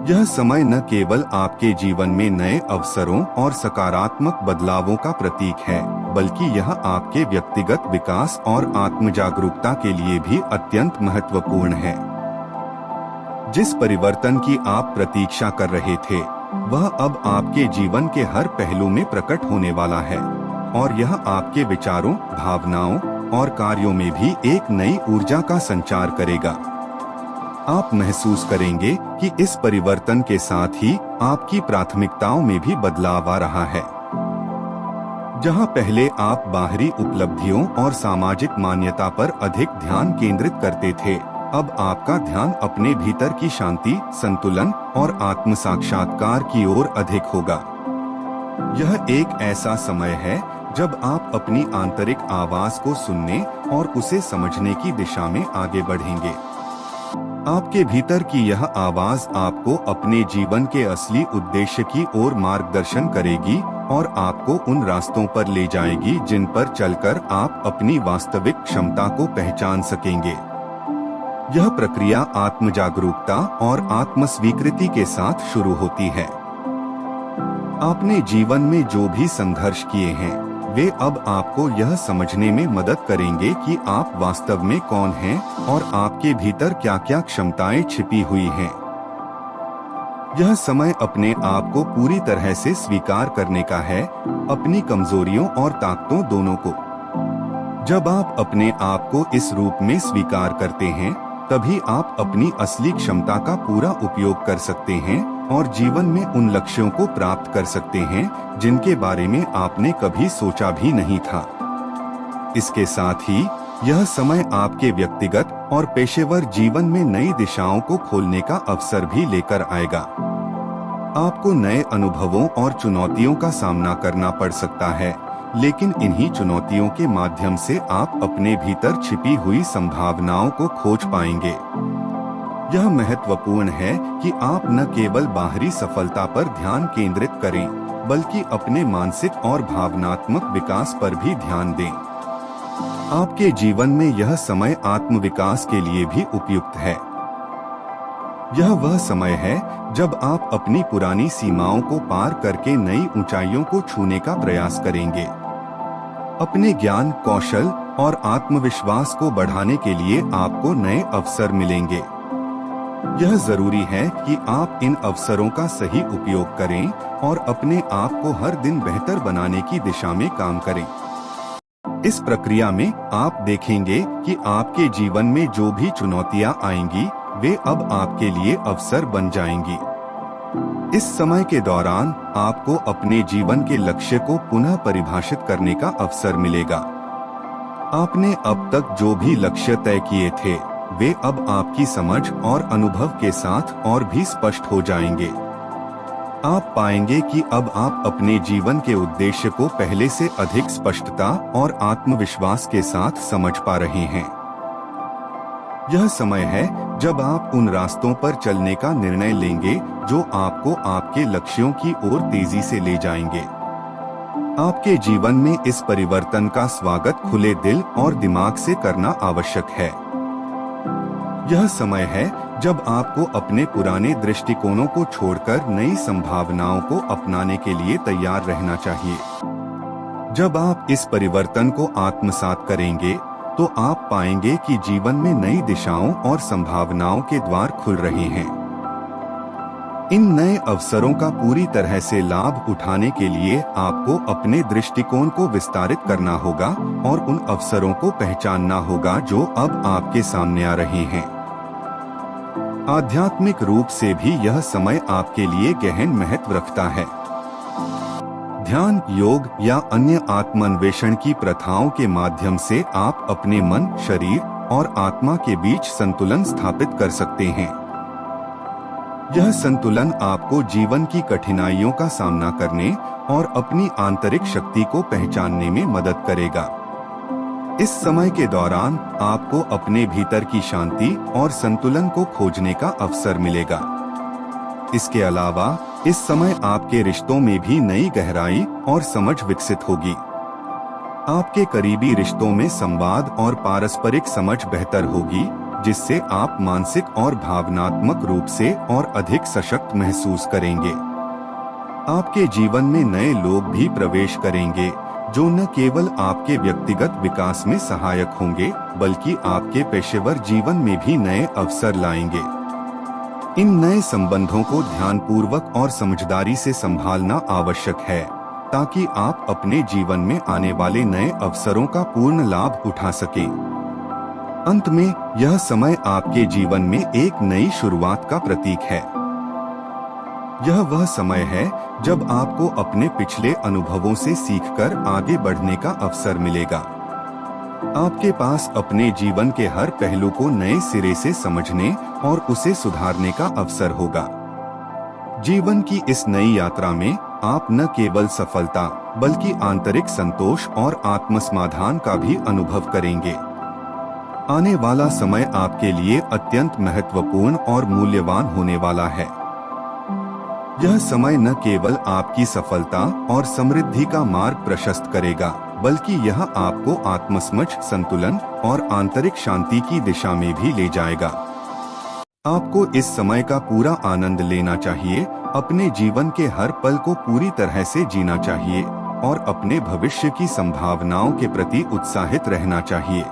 यह समय न केवल आपके जीवन में नए अवसरों और सकारात्मक बदलावों का प्रतीक है, बल्कि यह आपके व्यक्तिगत विकास और आत्म जागरूकता के लिए भी अत्यंत महत्वपूर्ण है। जिस परिवर्तन की आप प्रतीक्षा कर रहे थे, वह अब आपके जीवन के हर पहलू में प्रकट होने वाला है, और यह आपके विचारों, भावनाओं और कार्यों में भी एक नई ऊर्जा का संचार करेगा। आप महसूस करेंगे कि इस परिवर्तन के साथ ही आपकी प्राथमिकताओं में भी बदलाव आ रहा है। जहां पहले आप बाहरी उपलब्धियों और सामाजिक मान्यता पर अधिक ध्यान केंद्रित करते थे, अब आपका ध्यान अपने भीतर की शांति, संतुलन और आत्म साक्षात्कार की ओर अधिक होगा। यह एक ऐसा समय है जब आप अपनी आंतरिक आवाज को सुनने और उसे समझने की दिशा में आगे बढ़ेंगे। आपके भीतर की यह आवाज आपको अपने जीवन के असली उद्देश्य की ओर मार्गदर्शन करेगी और आपको उन रास्तों पर ले जाएगी जिन पर चलकर आप अपनी वास्तविक क्षमता को पहचान सकेंगे। यह प्रक्रिया आत्म जागरूकता और आत्म स्वीकृति के साथ शुरू होती है। आपने जीवन में जो भी संघर्ष किए हैं, वे अब आपको यह समझने में मदद करेंगे कि आप वास्तव में कौन हैं और आपके भीतर क्या क्या क्षमताएं छिपी हुई हैं। यह समय अपने आप को पूरी तरह से स्वीकार करने का है, अपनी कमजोरियों और ताकतों दोनों को। जब आप अपने आप को इस रूप में स्वीकार करते हैं, तभी आप अपनी असली क्षमता का पूरा उपयोग कर सकते हैं और जीवन में उन लक्ष्यों को प्राप्त कर सकते हैं जिनके बारे में आपने कभी सोचा भी नहीं था। इसके साथ ही यह समय आपके व्यक्तिगत और पेशेवर जीवन में नई दिशाओं को खोलने का अवसर भी लेकर आएगा। आपको नए अनुभवों और चुनौतियों का सामना करना पड़ सकता है, लेकिन इन्हीं चुनौतियों के माध्यम से आप अपने भीतर छिपी हुई संभावनाओं को खोज पाएंगे। यह महत्वपूर्ण है कि आप न केवल बाहरी सफलता पर ध्यान केंद्रित करें, बल्कि अपने मानसिक और भावनात्मक विकास पर भी ध्यान दें। आपके जीवन में यह समय आत्म विकास के लिए भी उपयुक्त है। यह वह समय है जब आप अपनी पुरानी सीमाओं को पार करके नई ऊंचाइयों को छूने का प्रयास करेंगे। अपने ज्ञान, कौशल और आत्मविश्वास को बढ़ाने के लिए आपको नए अवसर मिलेंगे। यह जरूरी है कि आप इन अवसरों का सही उपयोग करें और अपने आप को हर दिन बेहतर बनाने की दिशा में काम करें। इस प्रक्रिया में आप देखेंगे कि आपके जीवन में जो भी चुनौतियां आएंगी, वे अब आपके लिए अवसर बन जाएंगी। इस समय के दौरान आपको अपने जीवन के लक्ष्य को पुनः परिभाषित करने का अवसर मिलेगा। आपने अब तक जो भी लक्ष्य तय किए थे, वे अब आपकी समझ और अनुभव के साथ और भी स्पष्ट हो जाएंगे। आप पाएंगे कि अब आप अपने जीवन के उद्देश्य को पहले से अधिक स्पष्टता और आत्मविश्वास के साथ समझ पा रहे हैं। यह समय है जब आप उन रास्तों पर चलने का निर्णय लेंगे जो आपको आपके लक्ष्यों की ओर तेजी से ले जाएंगे। आपके जीवन में इस परिवर्तन का स्वागत खुले दिल और दिमाग से करना आवश्यक है। यह समय है जब आपको अपने पुराने दृष्टिकोणों को छोड़कर नई संभावनाओं को अपनाने के लिए तैयार रहना चाहिए। जब आप इस परिवर्तन को आत्मसात करेंगे, तो आप पाएंगे कि जीवन में नई दिशाओं और संभावनाओं के द्वार खुल रहे हैं। इन नए अवसरों का पूरी तरह से लाभ उठाने के लिए आपको अपने दृष्टिकोण को विस्तारित करना होगा और उन अवसरों को पहचानना होगा जो अब आपके सामने आ रहे हैं। आध्यात्मिक रूप से भी यह समय आपके लिए गहन महत्व रखता है। ध्यान, योग या अन्य आत्मान्वेषण की प्रथाओं के माध्यम से आप अपने मन, शरीर और आत्मा के बीच संतुलन स्थापित कर सकते हैं। यह संतुलन आपको जीवन की कठिनाइयों का सामना करने और अपनी आंतरिक शक्ति को पहचानने में मदद करेगा। इस समय के दौरान आपको अपने भीतर की शांति और संतुलन को खोजने का अवसर मिलेगा। इसके अलावा इस समय आपके रिश्तों में भी नई गहराई और समझ विकसित होगी। आपके करीबी रिश्तों में संवाद और पारस्परिक समझ बेहतर होगी, जिससे आप मानसिक और भावनात्मक रूप से और अधिक सशक्त महसूस करेंगे। आपके जीवन में नए लोग भी प्रवेश करेंगे जो न केवल आपके व्यक्तिगत विकास में सहायक होंगे बल्कि आपके पेशेवर जीवन में भी नए अवसर लाएंगे। इन नए संबंधों को ध्यानपूर्वक और समझदारी से संभालना आवश्यक है ताकि आप अपने जीवन में आने वाले नए अवसरों का पूर्ण लाभ उठा सकें। अंत में यह समय आपके जीवन में एक नई शुरुआत का प्रतीक है। यह वह समय है जब आपको अपने पिछले अनुभवों से सीखकर आगे बढ़ने का अवसर मिलेगा। आपके पास अपने जीवन के हर पहलू को नए सिरे से समझने और उसे सुधारने का अवसर होगा। जीवन की इस नई यात्रा में आप न केवल सफलता बल्कि आंतरिक संतोष और आत्मसमाधान का भी अनुभव करेंगे। आने वाला समय आपके लिए अत्यंत महत्वपूर्ण और मूल्यवान होने वाला है। यह समय न केवल आपकी सफलता और समृद्धि का मार्ग प्रशस्त करेगा बल्कि यह आपको आत्मसमझ, संतुलन और आंतरिक शांति की दिशा में भी ले जाएगा। आपको इस समय का पूरा आनंद लेना चाहिए, अपने जीवन के हर पल को पूरी तरह से जीना चाहिए और अपने भविष्य की संभावनाओं के प्रति उत्साहित रहना चाहिए।